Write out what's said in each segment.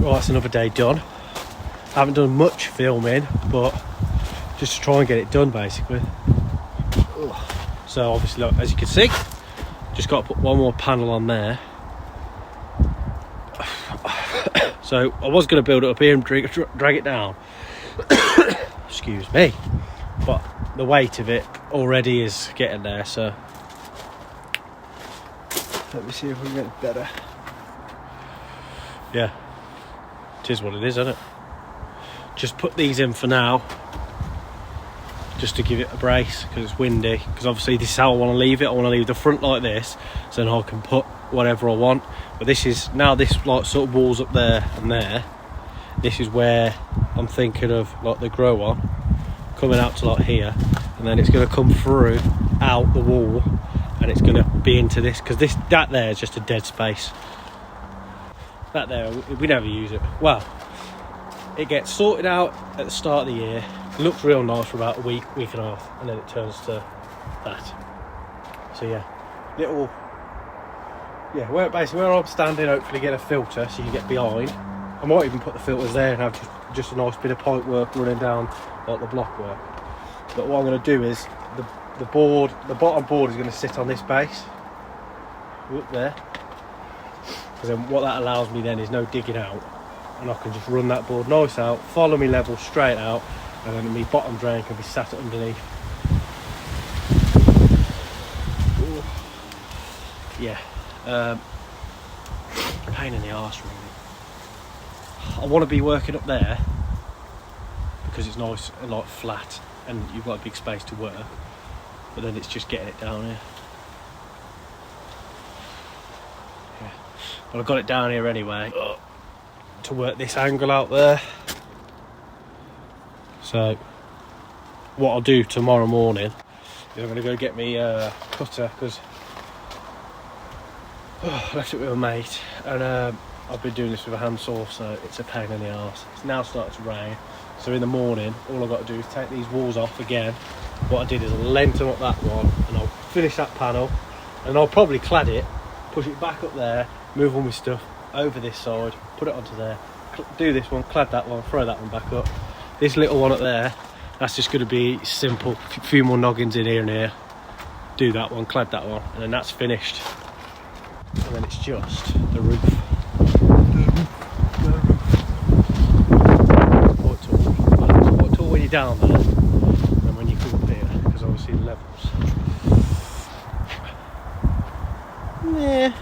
Right, it's another day done. I haven't done much filming, but just to try and get it done basically. So obviously, look, as you can see, just got to put one more panel on there. So I was going to build it up here and drag it down. Excuse me. But the weight of it already is getting there, so let me see if we can get it better. Yeah, it is what it is, isn't it? Just put these in for now, just to give it a brace, because it's windy. Because obviously this is how I want to leave it. I want to leave the front like this, so then I can put whatever I want. But this is, now this like sort of walls up there and there, this is where I'm thinking of like the grower coming out to like here, and then it's going to come through out the wall, and it's going to be into this, because that there is just a dead space. That there, we never use it. Well, it gets sorted out at the start of the year. It looks real nice for about a week and a half, and then it turns to that. So yeah, where I'm standing, hopefully get a filter so you get behind. I might even put the filters there and have just a nice bit of pipe work running down like the block work. But what I'm going to do is the bottom board is going to sit on this base up there, because then what that allows me then is no digging out, and I can just run that board nice out, follow me level straight out, and then my bottom drain can be sat underneath. Ooh. Yeah, pain in the arse really. I want to be working up there because it's nice and like flat, and you've got a big space to work, but then it's just getting it down here. Yeah. But I've got it down here anyway to work this angle out there. So what I'll do tomorrow morning is I'm going to go get me a cutter, because I left it with a mate, and I've been doing this with a handsaw, so it's a pain in the arse. It's now starting to rain, so in the morning all I've got to do is take these walls off again. What I did is I lengthen up that one, and I'll finish that panel, and I'll probably clad it, push it back up there, move all my stuff over this side, put it onto there, do this one, clad that one, throw that one back up. This little one up there, that's just going to be simple, a few more noggins in here and here, do that one, clad that one, and then that's finished. And then it's just the roof. Quite tall. Well, it's quite tall when you're down there and when you come up here, because obviously the levels. Yeah,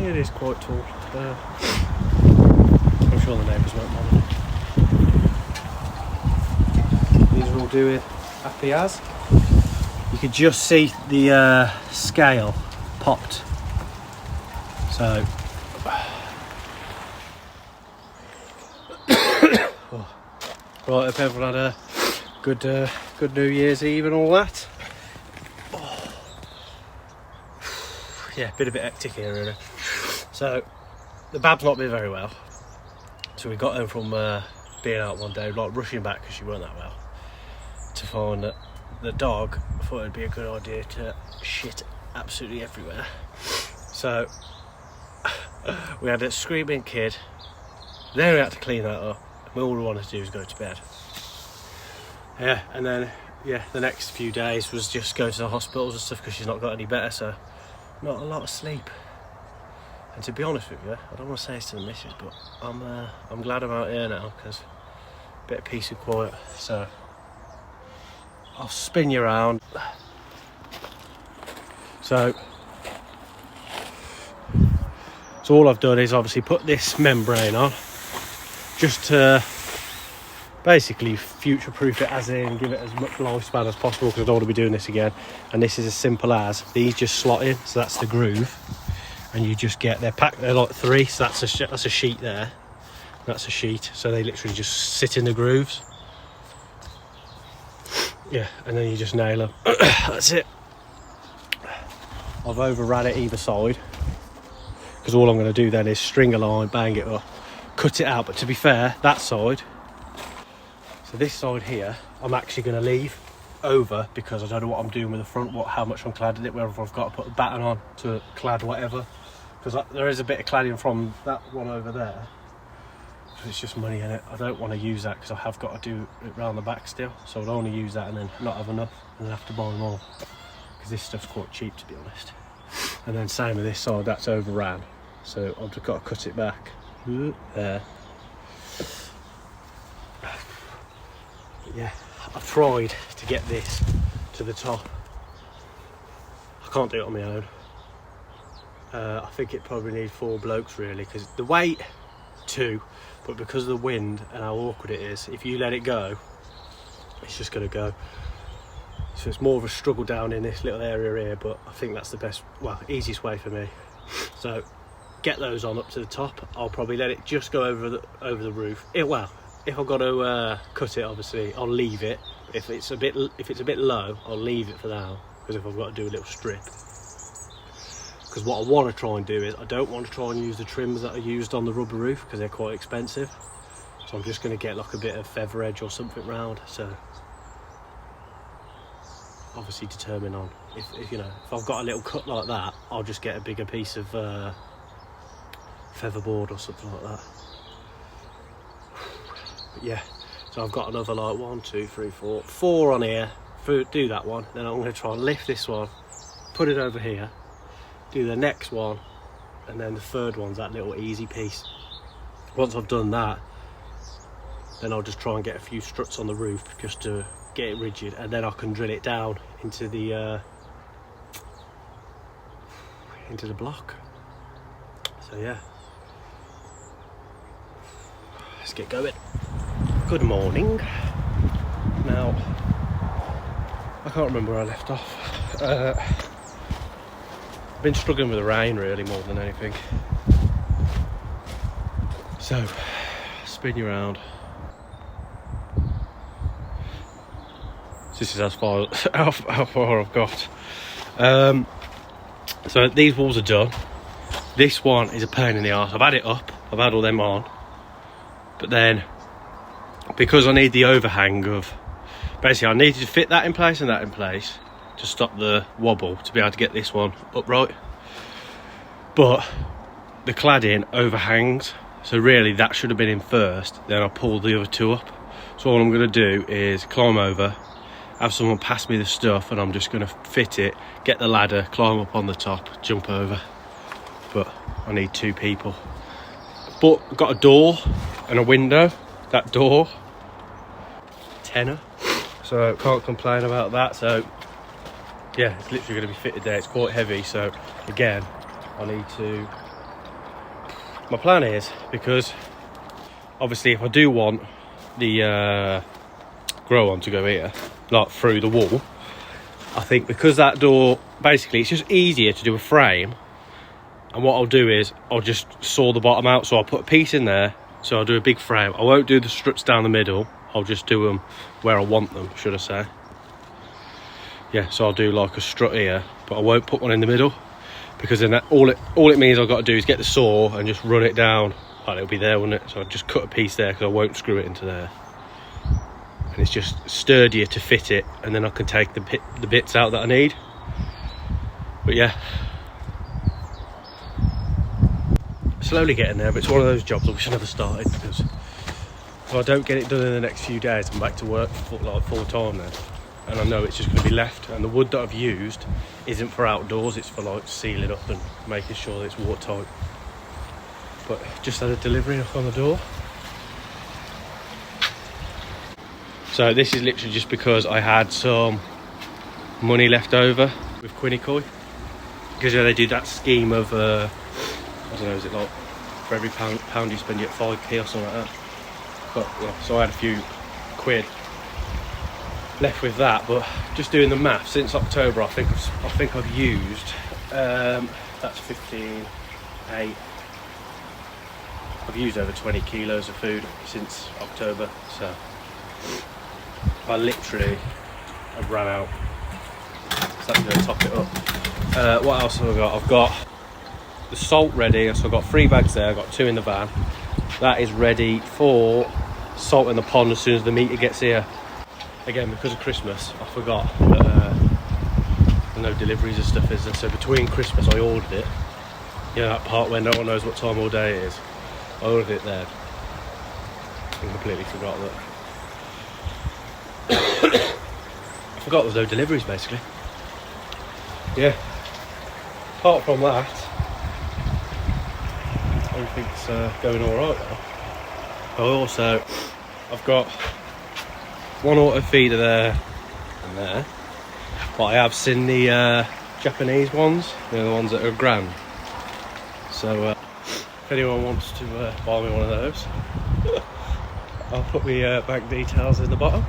it is quite tall. I'm sure the neighbours won't mind. These are all doing happy as. You can just see the scale popped. So right, hope everyone had a good New Year's Eve and all that. Yeah, bit hectic here really. So the Bab's not been very well, so we got home from being out one day, like rushing back because she weren't that well, to find that the dog thought it'd be a good idea to shit absolutely everywhere. So we had a screaming kid, then we had to clean that up, and all we wanted to do was go to bed. Yeah, and then the next few days was just go to the hospitals and stuff, because she's not got any better, so not a lot of sleep. And to be honest with you, I don't want to say this to the missus, but I'm glad I'm out here now, because a bit of peace and quiet. So I'll spin you around. So all I've done is obviously put this membrane on, just to basically future-proof it, as in give it as much lifespan as possible, because I don't want to be doing this again. And this is as simple as these just slot in, so that's the groove, and you just get, they're packed, they're like three, so that's a sheet there, that's a sheet, so they literally just sit in the grooves. Yeah, and then you just nail them. That's it. I've overran it either side, because all I'm going to do then is string a line, bang it up, cut it out. But to be fair, that side, so this side here, I'm actually going to leave over, because I don't know what I'm doing with the front, how much I'm cladding it, whether I've got to put a batten on to clad whatever, because there is a bit of cladding from that one over there. It's just money in it. I don't want to use that because I have got to do it round the back still, so I don't want to use that and then not have enough and then have to buy more, because this stuff's quite cheap, to be honest. And then same with this side, that's overran, so I've just got to cut it back there. But yeah, I've tried to get this to the top. I can't do it on my own. I think it probably needs 4 blokes really, because the weight 2, but because of the wind and how awkward it is, if you let it go, it's just going to go. So it's more of a struggle down in this little area here, but I think that's the best, well, easiest way for me. So get those on up to the top. I'll probably let it just go over the roof. Well, if I've got to cut it, obviously I'll leave it. If it's a bit low, I'll leave it for now, because if I've got to do a little strip. Because what I want to try and do is, I don't want to try and use the trims that are used on the rubber roof because they're quite expensive. So I'm just going to get like a bit of feather edge or something round. So obviously determine on if you know, if I've got a little cut like that, I'll just get a bigger piece of feather board or something like that. But yeah, so I've got another like 1, 2, 3, 4 on here. Do that one, then I'm going to try and lift this one, put it over here, do the next one, and then the third one's that little easy piece. Once I've done that, then I'll just try and get a few struts on the roof just to get it rigid, and then I can drill it down into the block. So yeah, let's get going. Good morning. Now, I can't remember where I left off. I've been struggling with the rain really more than anything. So, spin you around. This is how far I've got. So these walls are done. This one is a pain in the arse. I've had it up, I've had all them on, but then because I need the overhang of, basically I needed to fit that in place and that in place to stop the wobble to be able to get this one upright, but the cladding overhangs, so really that should have been in first, then I'll pull the other 2 up. So all I'm going to do is climb over, have someone pass me the stuff, and I'm just going to fit it, get the ladder, climb up on the top, jump over. But I need 2 people. But I've got a door and a window. That door, tenner, so can't complain about that. So yeah, it's literally going to be fitted there. It's quite heavy, so again I need to, my plan is, because obviously if I do want the grow on to go here, like through the wall, I think because that door, basically it's just easier to do a frame, and what I'll do is I'll just saw the bottom out, so I'll put a piece in there, so I'll do a big frame. I won't do the struts down the middle, I'll just do them where I want them, should I say. Yeah, so I'll do like a strut here, but I won't put one in the middle, because then that, all it means I've got to do is get the saw and just run it down, like it'll be there, wouldn't it? So I'll just cut a piece there, because I won't screw it into there. And it's just sturdier to fit it, and then I can take the bits out that I need. But yeah, slowly getting there, but it's one of those jobs I wish I never started, because if I don't get it done in the next few days, I'm back to work for like full time then, and I know it's just going to be left. And the wood that I've used isn't for outdoors, it's for like sealing up and making sure that it's watertight. But just had a delivery knock on the door. So this is literally just because I had some money left over with Quinnicoy, because yeah, they do that scheme of I don't know, is it like for every pound you spend you get 5p or something like that. But yeah, so I had a few quid left with that, but just doing the math, since October I think I've used that's 15, 8. I've used over 20 kilos of food since October, so I literally have ran out. So that's going to top it up. What else have I got? I've got the salt ready, so I've got 3 bags there, I've got 2 in the van. That is ready for salt in the pond as soon as the meter gets here. Again, because of Christmas, I forgot that no deliveries and stuff, is there? So between Christmas I ordered it, You know that part where no one knows what time all day it is? I ordered it there. I completely forgot that. I forgot there was no deliveries basically. Yeah. Apart from that, everything's going alright now. I've got one auto feeder there and there, but I have seen the Japanese ones, you know, the ones that are grand. So if anyone wants to buy me one of those, I'll put my bank details in the bottom.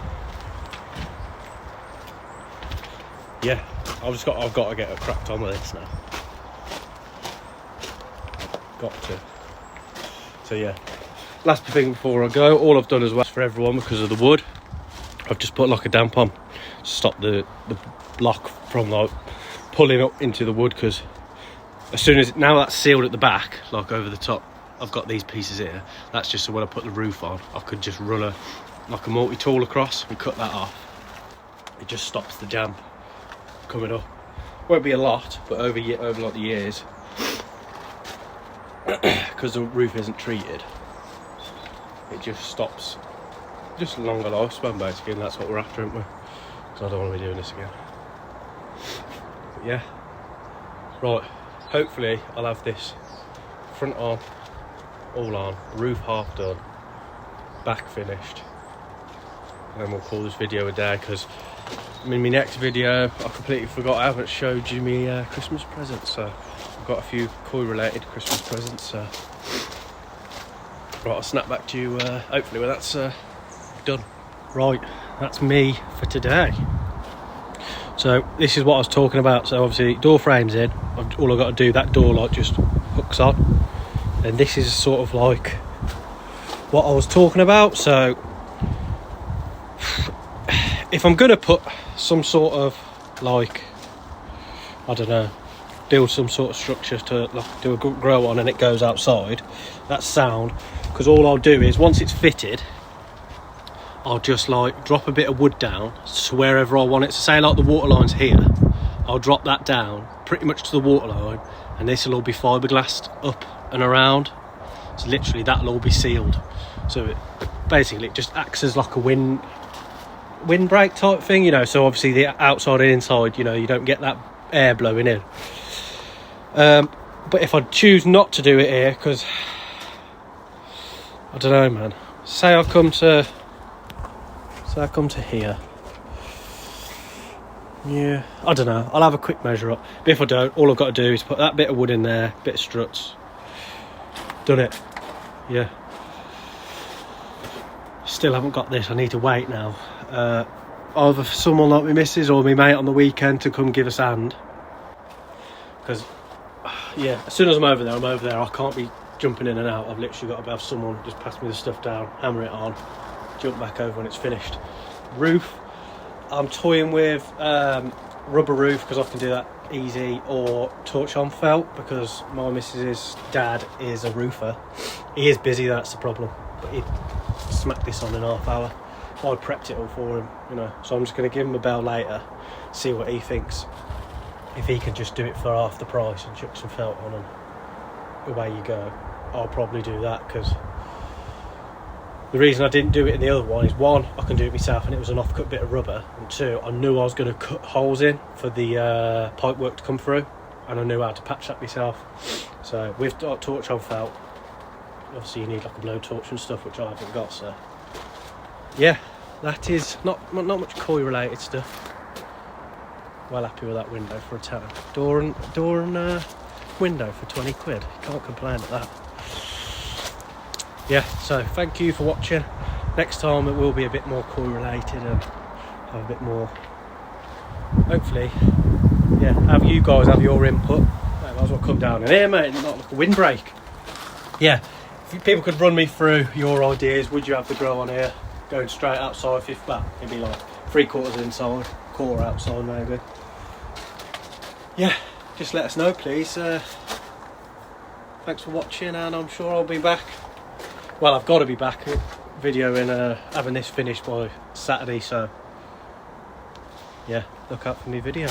Yeah, I've got to get cracked on with this now. Got to. So yeah, last thing before I go, all I've done as well for everyone because of the wood, I've just put like a damp on to stop the block from like pulling up into the wood, because as soon as now that's sealed at the back, like over the top, I've got these pieces here. That's just so when I put the roof on, I could just run a multi-tool across and cut that off. It just stops the jam coming up. Won't be a lot, but over like the years, because the roof isn't treated, it just stops. Just a longer lifespan basically, and that's what we're after, aren't we? Because I don't want to be doing this again. But yeah, right. Hopefully I'll have this front on, all on, roof half done, back finished, and then we'll call this video a day, because in my next video I completely forgot I haven't showed you me Christmas presents. So I've got a few koi related Christmas presents, so right, I'll snap back to you hopefully when that's done. Right, that's me for today. So this is what I was talking about. So obviously door frame's in, all I've got to do, that door light just hooks on, and this is sort of like what I was talking about. So if I'm gonna put some sort of like, I don't know, build some sort of structure to like do a good grow on and it goes outside, that's sound, because all I'll do is once it's fitted, I'll just like drop a bit of wood down to wherever I want it. So say like the water line's here, I'll drop that down pretty much to the water line, and this will all be fiberglassed up and around. So literally that'll all be sealed. So it basically just acts as like a windbreak type thing, you know. So obviously the outside and inside, you know, you don't get that air blowing in. But if I choose not to do it here, because I don't know, man. Say I come to here. Yeah, I don't know. I'll have a quick measure up. But if I don't, all I've got to do is put that bit of wood in there, bit of struts. Done it. Yeah. Still haven't got this. I need to wait now. Either for someone like my missus or my mate on the weekend to come give us a hand. Because, yeah, as soon as I'm over there, I can't be jumping in and out. I've literally got to have someone just pass me the stuff down, hammer it on, jump back over when it's finished. Roof, I'm toying with rubber roof, because I can do that easy, or torch on felt, because my missus's dad is a roofer. He is busy, that's the problem, but he'd smack this on in half hour. I prepped it all for him, you know, so I'm just going to give him a bell later, see what he thinks. If he can just do it for half the price and chuck some felt on and away you go, I'll probably do that, because the reason I didn't do it in the other one is, one, I can do it myself and it was an off-cut bit of rubber, and two, I knew I was going to cut holes in for the pipe work to come through, and I knew how to patch that myself. So with torch on felt, obviously you need like a blow torch and stuff, which I haven't got. So yeah, that is not much koi related stuff. Well happy with that window for a tenner. Door and window for 20 quid. Can't complain at that. Yeah, so thank you for watching. Next time it will be a bit more koi related and have a bit more, hopefully, yeah, have you guys have your input. I might as well come down in here, mate, not like a windbreak. Yeah, if people could run me through your ideas, would you have the grow on here going straight outside, fifth back? It'd be like 3/4 inside, quarter outside maybe. Yeah, just let us know please. Thanks for watching, and I'm sure I'll be back. Well, I've got to be back videoing, having this finished by Saturday, so yeah, look out for my video.